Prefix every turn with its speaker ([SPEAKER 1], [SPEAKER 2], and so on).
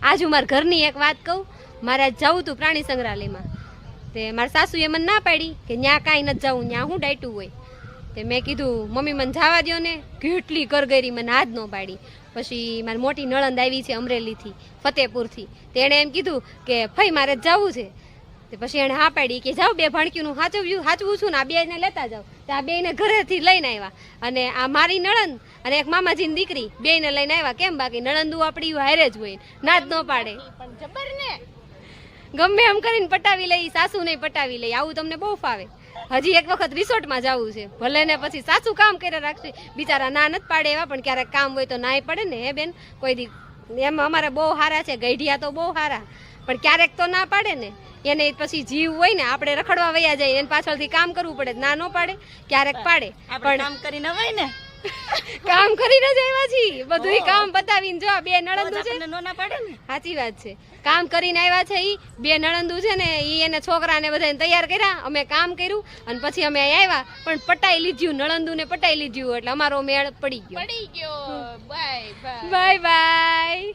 [SPEAKER 1] આજ હું મારા ઘરની એક વાત કહું, મારે આજ જવું હતું પ્રાણી સંગ્રહાલયમાં. તે મારા સાસુએ મને ના પાડી કે ન્યા કાંઈ નથી જવું, ન્યા હું ડાયટું હોય. તે મેં કીધું મમ્મી મને જવા દો ને, કેટલી કરગરી મને હાથ ન પાડી. પછી મારી મોટી નણંદ આવી છે અમરેલીથી, ફતેપુરથી. તેણે એમ કીધું કે ભાઈ મારે જવું છે. તે પછી એણે હા પાડી કે જાઓ બે ભાણકીનું સાચવું છું ને આ બેને લેતા જાઓ. તો આ બેને ઘરેથી લઈને આવ્યા, અને આ મારી નણંદ અને એક મામાજીની દીકરી બેને લઈને આવ્યા. કેમ બાકી નણંદુ આપણી હારે જ હોય, ના જ ન પાડે.
[SPEAKER 2] પણ જબર ને
[SPEAKER 1] ગમે એમ કરીને પટાવી લઈ, સાસુ નહીં પટાવી લઈ. આવું તમને બહુ ફાવે. હજી એક વખત રિસોર્ટમાં જવું છે, ભલે ને પછી સાસુ કામ કરે રાખશે, બિચારા ના નથી પાડે એવા, પણ ક્યારેક કામ હોય તો નાય પડે ને. હે બેન, કોઈ દી એમ અમારે બહુ સારા છે, ગઈઢિયા તો બહુ સારા, પણ ક્યારેક તો ના પાડે ને. એને પછી જીવ હોય ને, આપણે રખડવા વયા જાય, એને પાછળથી કામ કરવું પડે, ના ન પાડે, ક્યારેક પાડે.
[SPEAKER 2] પણ કામ કરીને હોય ને,
[SPEAKER 1] કામ કરીને જ આવ્યા છીએ, બધું કામ પતાવીને. જો બે નણંદુ છે,
[SPEAKER 2] નો ના પાડે ને.
[SPEAKER 1] સાચી વાત છે, કામ કરીને આવ્યા છે. ઈ બે નણંદુ છે ને, ઈ એને છોકરાને બધાને તૈયાર કર્યા, અમે કામ કર્યું અને પછી અમે આવ્યા. પણ પટાઈ લીધું, નણંદુ ને પટાઈ લીધું, એટલે અમારો મેળ પડી ગયો.
[SPEAKER 2] Bye bye.
[SPEAKER 1] Bye bye.